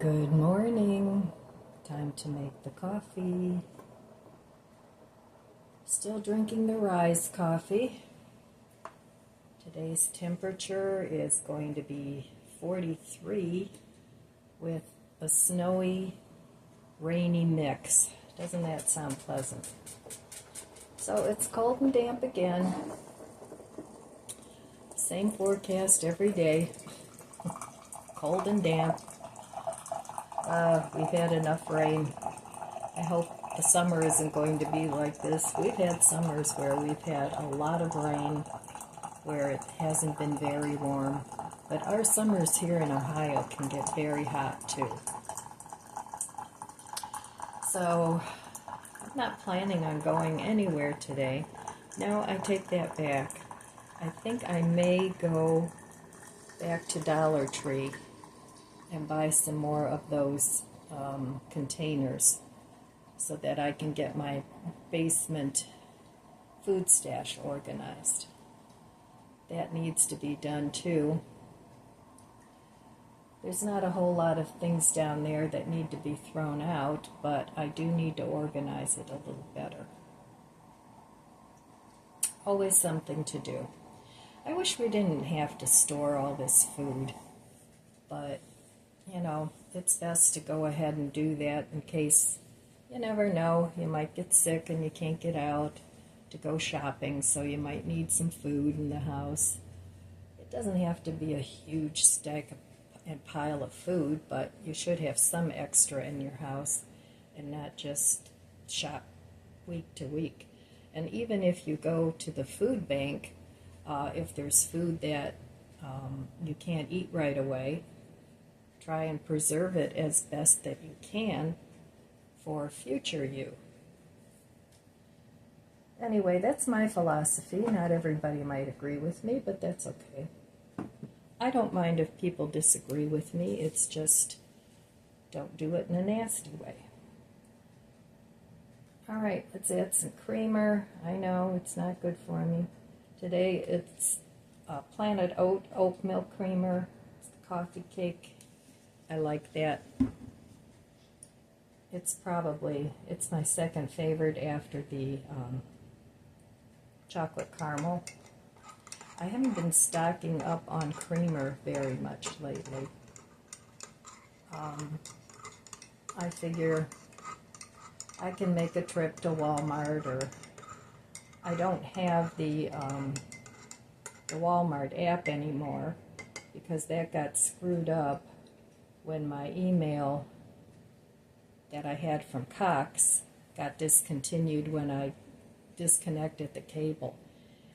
Good morning. Time to make the coffee. Still drinking the Rise coffee. Today's temperature is going to be 43 with a snowy, rainy mix. Doesn't that sound pleasant? So it's cold and damp again. Same forecast every day. Cold and damp. We've had enough rain. I hope the summer isn't going to be like this. We've had summers where we've had a lot of rain, where it hasn't been very warm. But our summers here in Ohio can get very hot too. So I'm not planning on going anywhere today. No, I take that back. I think I may go back to Dollar Tree and buy some more of those containers so that I can get my basement food stash organized. That needs to be done too. There's not a whole lot of things down there that need to be thrown out, but I do need to organize it a little better. Always something to do. I wish we didn't have to store all this food, but you know, it's best to go ahead and do that in case, you never know, you might get sick and you can't get out to go shopping, so you might need some food in the house. It doesn't have to be a huge stack and pile of food, but you should have some extra in your house and not just shop week to week. And even if you go to the food bank, if there's food that you can't eat right away, try and preserve it as best that you can for future you. Anyway, that's my philosophy. Not everybody might agree with me, but that's okay. I don't mind if people disagree with me. It's just, don't do it in a nasty way. All right, let's add some creamer. I know it's not good for me. Today it's Planet oat milk creamer. It's the coffee cake. I like that. It's my second favorite after the chocolate caramel. I haven't been stocking up on creamer very much lately. I figure I can make a trip to Walmart, or I don't have the Walmart app anymore because that got screwed up when my email that I had from Cox got discontinued when I disconnected the cable.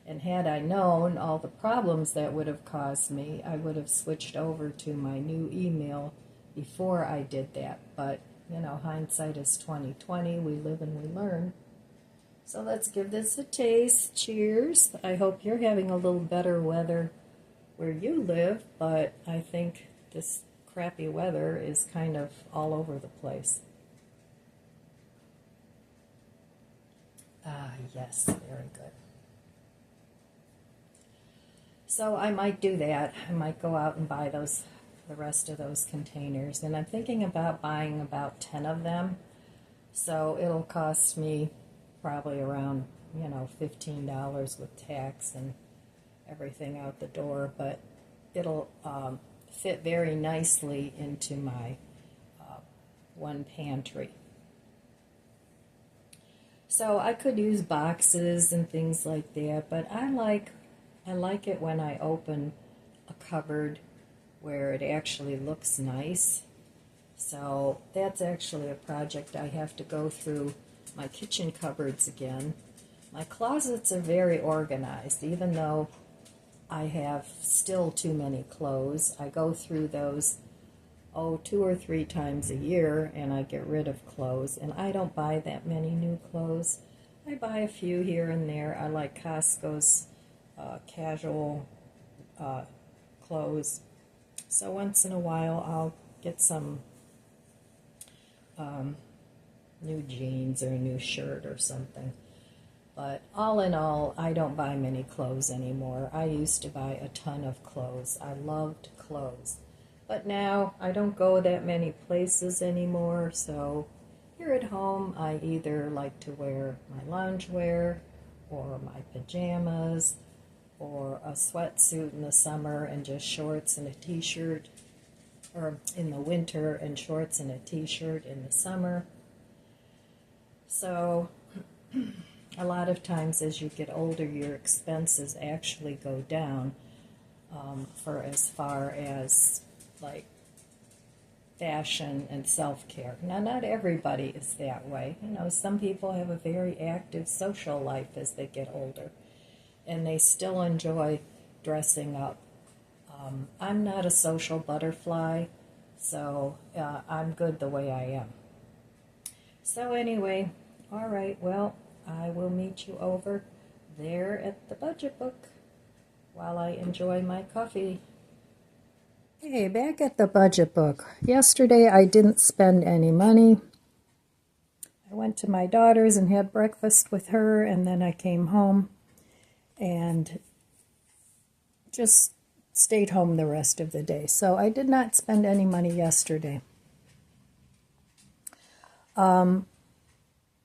And had I known all the problems that would have caused me, I would have switched over to my new email before I did that. But, you know, hindsight is 20/20. We live and we learn. So let's give this a taste. Cheers. I hope you're having a little better weather where you live, but I think this crappy weather is kind of all over the place. Ah, yes, very good. So I might do that. I might go out and buy the rest of those containers. And I'm thinking about buying about 10 of them. So it'll cost me probably around, $15 with tax and everything out the door. But it'll fit very nicely into my one pantry. So I could use boxes and things like that, but I like it when I open a cupboard where it actually looks nice. So that's actually a project. I have to go through my kitchen cupboards again. My closets are very organized, even though I have still too many clothes. I go through those 2 or 3 times a year, and I get rid of clothes. And I don't buy that many new clothes. I buy a few here and there. I like Costco's casual clothes. So once in a while, I'll get some new jeans or a new shirt or something. But all in all, I don't buy many clothes anymore. I used to buy a ton of clothes. I loved clothes. But now I don't go that many places anymore, so here at home I either like to wear my loungewear or my pajamas or a sweatsuit in the summer and just shorts and a t-shirt, or in the winter and shorts and a t-shirt in the summer. So a lot of times as you get older, your expenses actually go down for as far as like fashion and self-care. Now, not everybody is that way. You know, some people have a very active social life as they get older, and they still enjoy dressing up. I'm not a social butterfly, so I'm good the way I am. So anyway, all right, well, I will meet you over there at the budget book while I enjoy my coffee. Hey, back at the budget book. Yesterday I didn't spend any money. I went to my daughter's and had breakfast with her, and then I came home and just stayed home the rest of the day. So I did not spend any money yesterday. I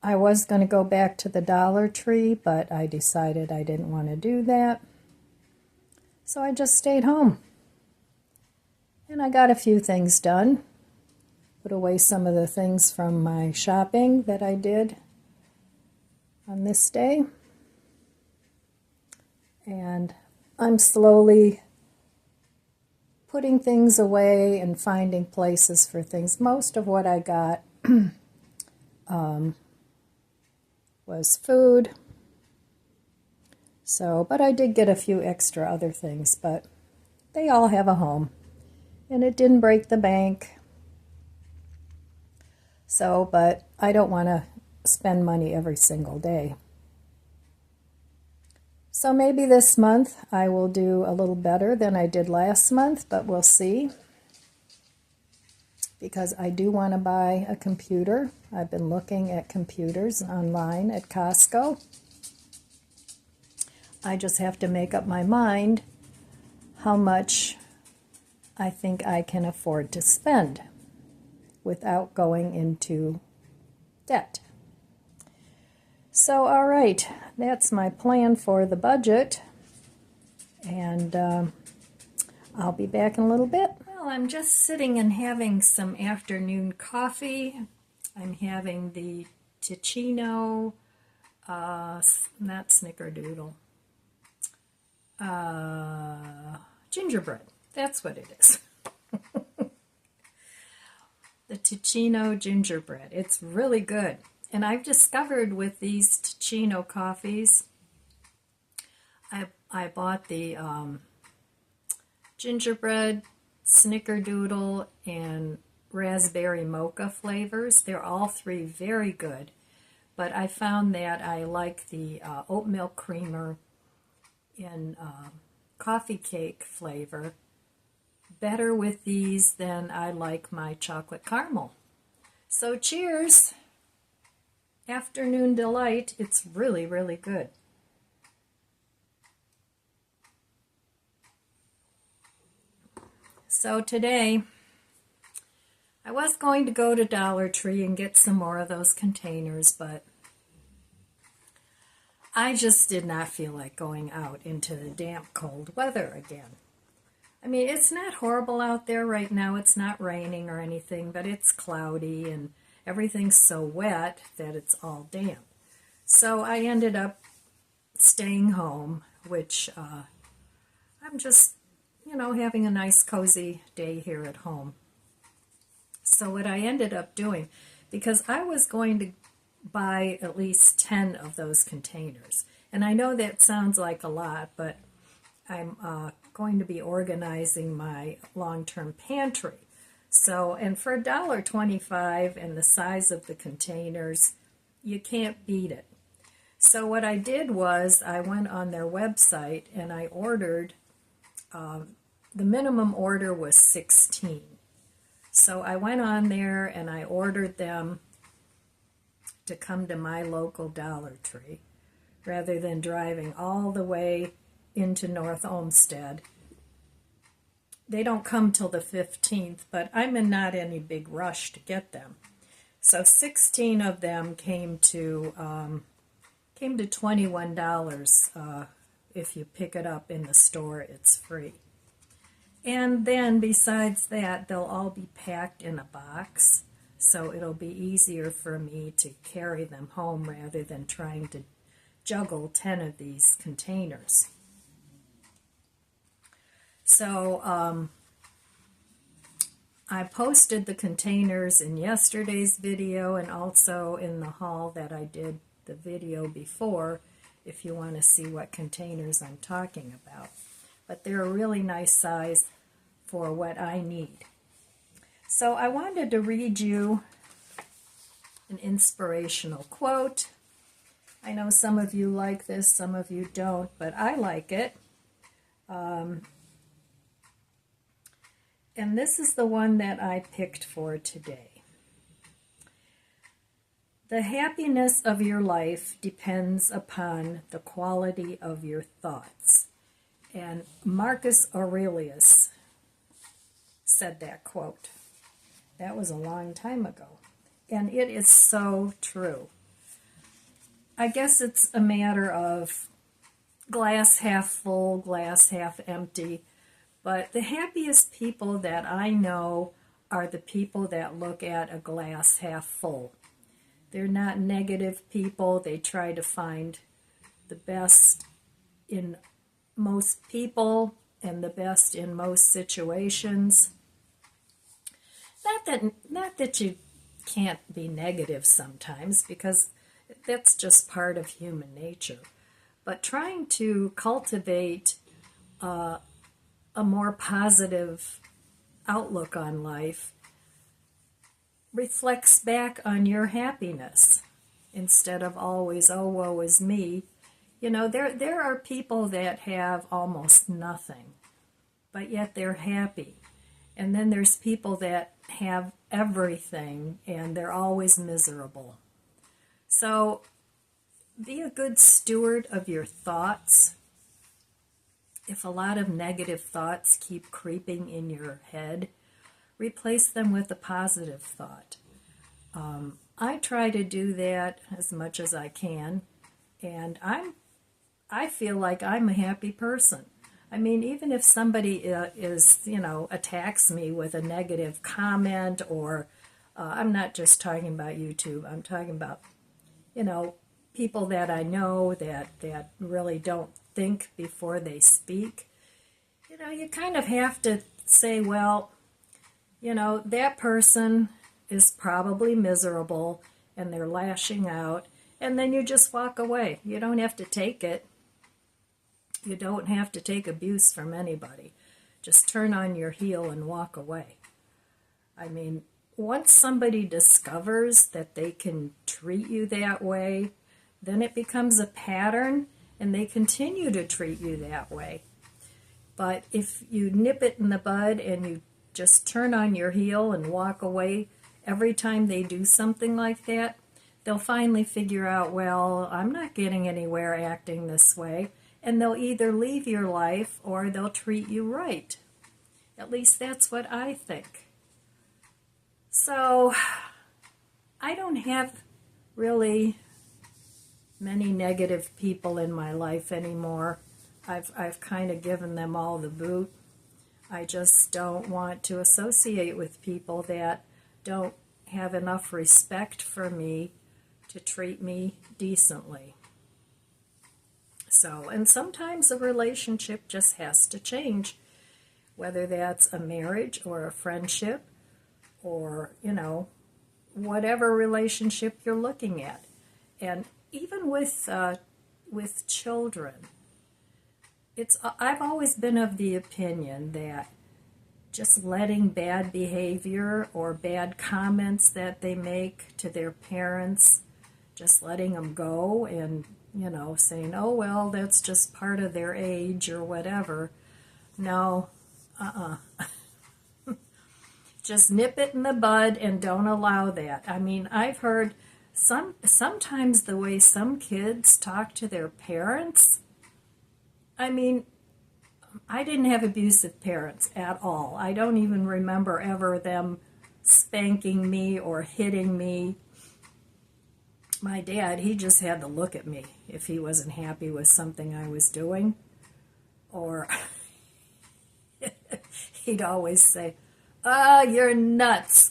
was going to go back to the Dollar Tree, but I decided I didn't want to do that. So I just stayed home. And I got a few things done. Put away some of the things from my shopping that I did on this day. And I'm slowly putting things away and finding places for things. Most of what I got was food. So, but I did get a few extra other things, but they all have a home. And it didn't break the bank. So, but I don't want to spend money every single day. So maybe this month I will do a little better than I did last month, but we'll see. Because I do want to buy a computer. I've been looking at computers online at Costco. I just have to make up my mind how much I think I can afford to spend without going into debt. So, all right, that's my plan for the budget, and I'll be back in a little bit. Well, I'm just sitting and having some afternoon coffee. I'm having the Ticino, not snickerdoodle, gingerbread. That's what it is. The Ticino gingerbread. It's really good. And I've discovered with these Ticino coffees, I bought the gingerbread, snickerdoodle, and raspberry mocha flavors. They're all three very good. But I found that I like the oat milk creamer in coffee cake flavor better with these than I like my chocolate caramel. So cheers! Afternoon delight. It's really, really good. So today, I was going to go to Dollar Tree and get some more of those containers, but I just did not feel like going out into the damp, cold weather again. I mean, it's not horrible out there right now. It's not raining or anything, but it's cloudy and everything's so wet that it's all damp. So I ended up staying home, which I'm just, having a nice cozy day here at home. So what I ended up doing, because I was going to buy at least 10 of those containers, and I know that sounds like a lot, but I'm going to be organizing my long-term pantry. So, and for $1.25 and the size of the containers, you can't beat it. So what I did was I went on their website and I ordered, the minimum order was 16. So I went on there and I ordered them to come to my local Dollar Tree rather than driving all the way into North Olmsted they don't come till the 15th, but I'm in not any big rush to get them. So 16 of them came to $21. If you pick it up in the store, it's free. And then besides that, they'll all be packed in a box, so it'll be easier for me to carry them home rather than trying to juggle 10 of these containers. So I posted the containers in yesterday's video and also in the haul that I did the video before, if you want to see what containers I'm talking about. But they're a really nice size for what I need. So I wanted to read you an inspirational quote. I know some of you like this, some of you don't, but I like it. And this is the one that I picked for today. The happiness of your life depends upon the quality of your thoughts. And Marcus Aurelius said that quote. That was a long time ago. And it is so true. I guess it's a matter of glass half full, glass half empty. But the happiest people that I know are the people that look at a glass half full. They're not negative people. They try to find the best in most people and the best in most situations. Not that you can't be negative sometimes, because that's just part of human nature. But trying to cultivate a more positive outlook on life reflects back on your happiness instead of always, oh, woe is me. You know, there are people that have almost nothing, but yet they're happy. And then there's people that have everything and they're always miserable. So be a good steward of your thoughts. If a lot of negative thoughts keep creeping in your head, replace them with a positive thought. I try to do that as much as I can, and I feel like I'm a happy person. I mean, even if somebody attacks me with a negative comment, or I'm not just talking about YouTube, I'm talking about, people that I know that really don't think before they speak. You kind of have to say, well, that person is probably miserable and they're lashing out, and then you just walk away. You don't have to take it. You don't have to take abuse from anybody. Just turn on your heel and walk away. I mean, once somebody discovers that they can treat you that way, then it becomes a pattern and they continue to treat you that way. But if you nip it in the bud and you just turn on your heel and walk away every time they do something like that, they'll finally figure out, well, I'm not getting anywhere acting this way, and they'll either leave your life or they'll treat you right. At least that's what I think. So I don't have really many negative people in my life anymore. I've kind of given them all the boot. I just don't want to associate with people that don't have enough respect for me to treat me decently. So, and sometimes a relationship just has to change, whether that's a marriage or a friendship or, whatever relationship you're looking at. And even with children, I've always been of the opinion that just letting bad behavior or bad comments that they make to their parents, just letting them go and, saying, oh, well, that's just part of their age or whatever. No, Just nip it in the bud and don't allow that. I mean, I've heard sometimes the way some kids talk to their parents, I mean, I didn't have abusive parents at all. I don't even remember ever them spanking me or hitting me. My dad, he just had to look at me if he wasn't happy with something I was doing. Or he'd always say, "Ah, you're nuts."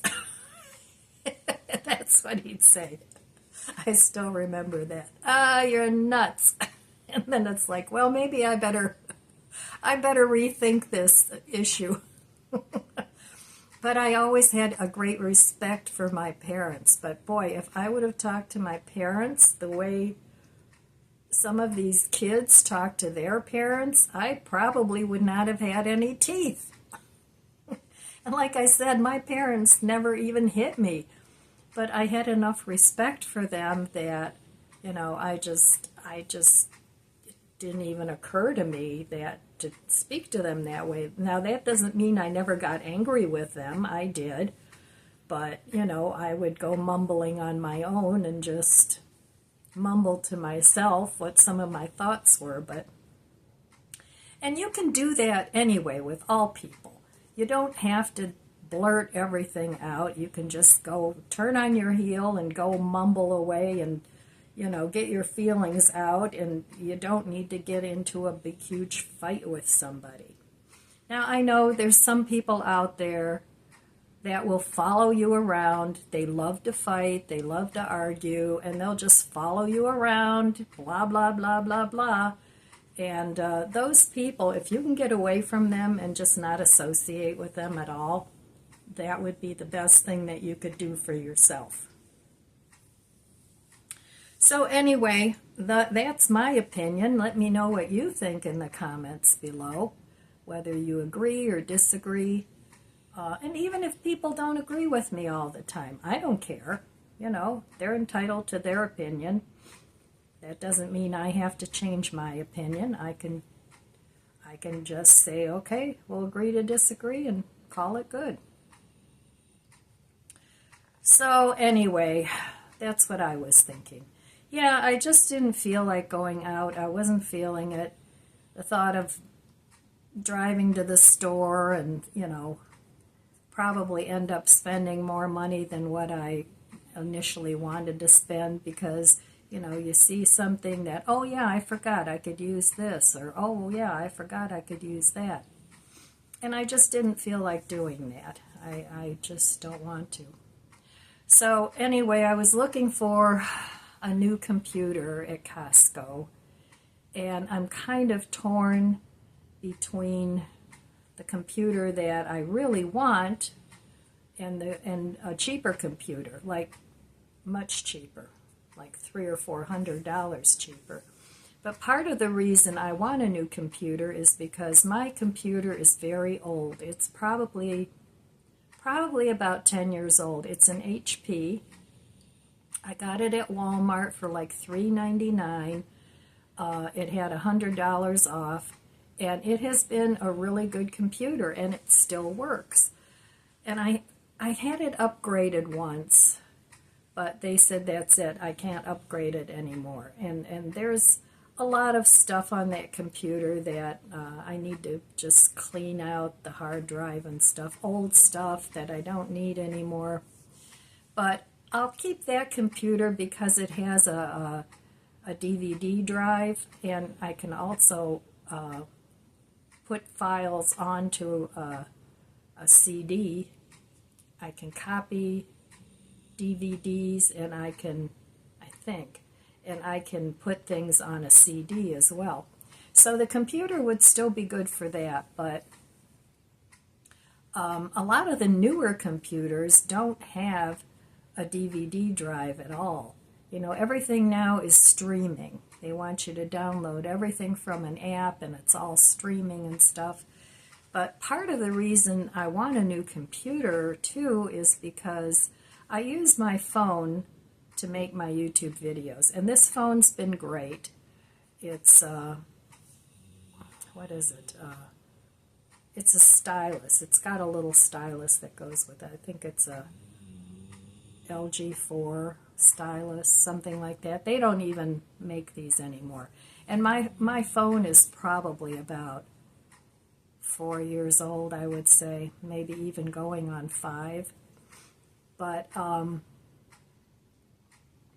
That's what he'd say. I still remember that. "Ah, you're nuts." And then it's like, well, maybe I better rethink this issue. But I always had a great respect for my parents. But boy, if I would have talked to my parents the way some of these kids talk to their parents, I probably would not have had any teeth. And like I said, my parents never even hit me. But I had enough respect for them that, I just it didn't even occur to me that to speak to them that way. Now, that doesn't mean I never got angry with them. I did. But, I would go mumbling on my own and just mumble to myself what some of my thoughts were. And you can do that anyway with all people. You don't have to blurt everything out. You can just go turn on your heel and go mumble away and get your feelings out, and you don't need to get into a big, huge fight with somebody. Now, I know there's some people out there that will follow you around. They love to fight, they love to argue, and they'll just follow you around, blah, blah, blah, blah, blah. And those people, if you can get away from them and just not associate with them at all, that would be the best thing that you could do for yourself. So anyway, that's my opinion. Let me know what you think in the comments below, whether you agree or disagree. And even if people don't agree with me all the time, I don't care. They're entitled to their opinion. That doesn't mean I have to change my opinion. I can just say, okay, we'll agree to disagree and call it good. So anyway, that's what I was thinking. Yeah, I just didn't feel like going out. I wasn't feeling it. The thought of driving to the store and, probably end up spending more money than what I initially wanted to spend because, you see something that, oh yeah, I forgot I could use this, or oh yeah, I forgot I could use that. And I just didn't feel like doing that. I just don't want to. So anyway, I was looking for a new computer at Costco, and I'm kind of torn between the computer that I really want and a cheaper computer, like much cheaper, like $300 or $400 cheaper. But part of the reason I want a new computer is because my computer is very old. It's probably about 10 years old. It's an HP. I got it at Walmart for like $3.99. It had $100 off, and it has been a really good computer, and it still works. And I had it upgraded once, but they said that's it. I can't upgrade it anymore. And there's a lot of stuff on that computer that I need to just clean out, the hard drive and stuff, old stuff that I don't need anymore. But I'll keep that computer because it has a DVD drive, and I can also put files onto a CD. I can copy DVDs, and I can put things on a CD as well. So the computer would still be good for that, but a lot of the newer computers don't have a DVD drive at all. Everything now is streaming. They want you to download everything from an app, and it's all streaming and stuff. But part of the reason I want a new computer, too, is because I use my phone to make my YouTube videos. And this phone's been great. It's, what is it? It's a stylus. It's got a little stylus that goes with it. I think it's a LG4 stylus, something like that. They don't even make these anymore. And my phone is probably about 4 years old, I would say, maybe even going on 5. But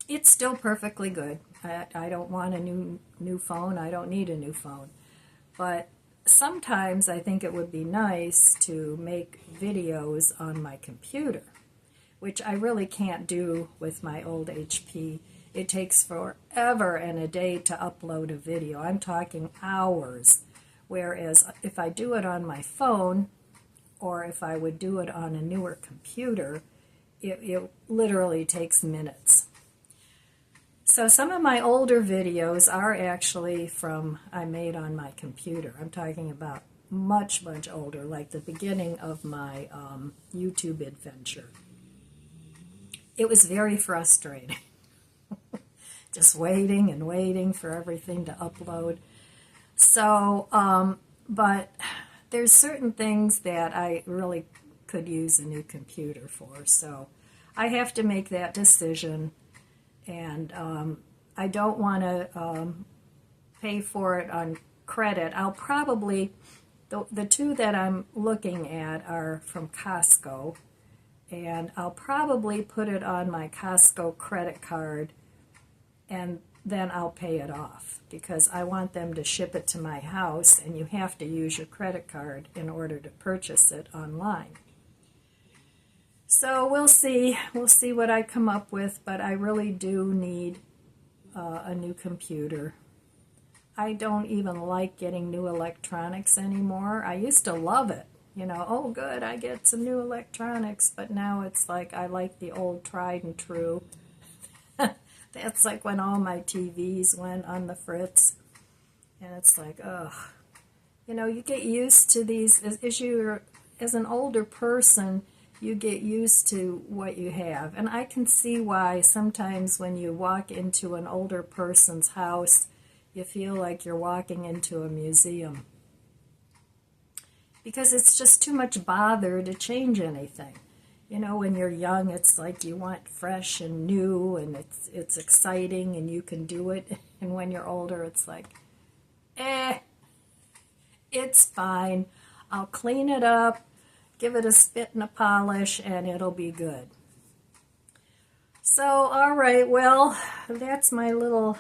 it's still perfectly good. I don't want a new phone. I don't need a new phone. But sometimes I think it would be nice to make videos on my computer, which I really can't do with my old HP. It takes forever and a day to upload a video. I'm talking hours. Whereas if I do it on my phone, or if I would do it on a newer computer, it literally takes minutes. So some of my older videos are actually I made on my computer. I'm talking about much, much older, like the beginning of my YouTube adventure. It was very frustrating. Just waiting and waiting for everything to upload. So, but there's certain things that I really could use a new computer for. So I have to make that decision. And I don't want to pay for it on credit. I'll probably, the two that I'm looking at are from Costco. And I'll probably put it on my Costco credit card, and then I'll pay it off, because I want them to ship it to my house, and you have to use your credit card in order to purchase it online. So we'll see what I come up with, but I really do need a new computer. I don't even like getting new electronics anymore. I used to love it. You know, oh good, I get some new electronics, but now it's like I like the old tried and true. That's like when all my TVs went on the fritz, and it's like, ugh. You know, you get used to these, as an older person, you get used to what you have. And I can see why sometimes when you walk into an older person's house, you feel like you're walking into a museum. Because it's just too much bother to change anything. You know, when you're young, it's like you want fresh and new, and it's exciting, and you can do it. And when you're older, it's like, it's fine. I'll clean it up, give it a spit and a polish, and it'll be good. So, all right, well, that's my little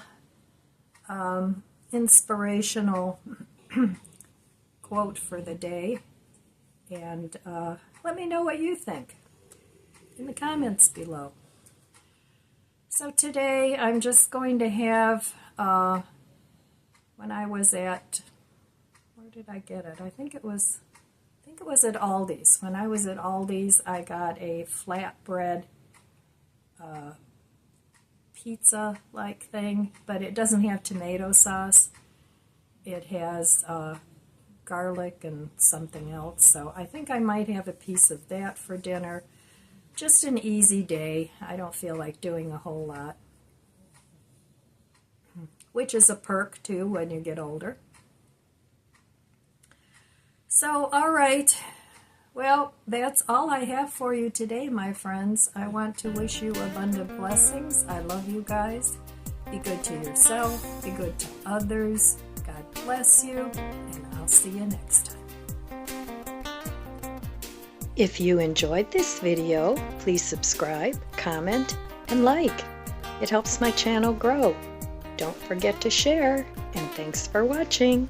inspirational quote for the day. And let me know what you think in the comments below. So today I'm just going to have, when I was at, where did I get it? I think it was at Aldi's. When I was at Aldi's, I got a flatbread pizza-like thing, but it doesn't have tomato sauce. It has garlic and something else, so I think I might have a piece of that for dinner. Just an easy day. I don't feel like doing a whole lot, which is a perk too when you get older. So, all right. Well, that's all I have for you today, my friends. I want to wish you abundant blessings. I love you guys. Be good to yourself. Be good to others. God bless you, and I'll see you next time. If you enjoyed this video, please subscribe, comment, and like. It helps my channel grow. Don't forget to share, and thanks for watching.